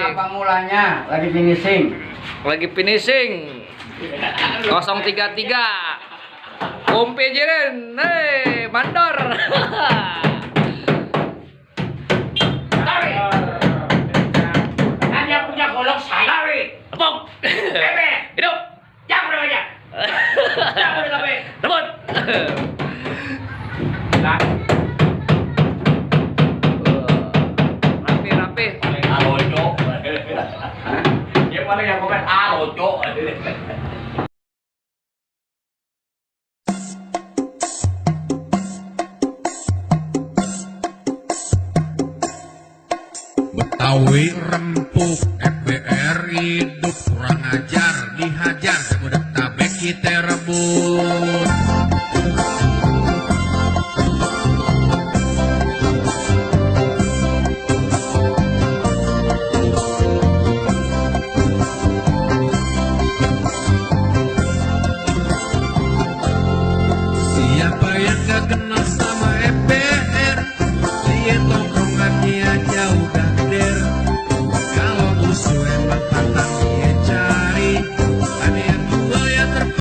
Apa mulanya? Lagi finishing. Lagi finishing. 033. Kompe Jiren. Mandor. Hanya punya golok saya. Tepuk. Hidup. Yang udah aja. Yang udah tapi. Rebut. Rapi. Alo cok. Dia mana yang komen alo cok.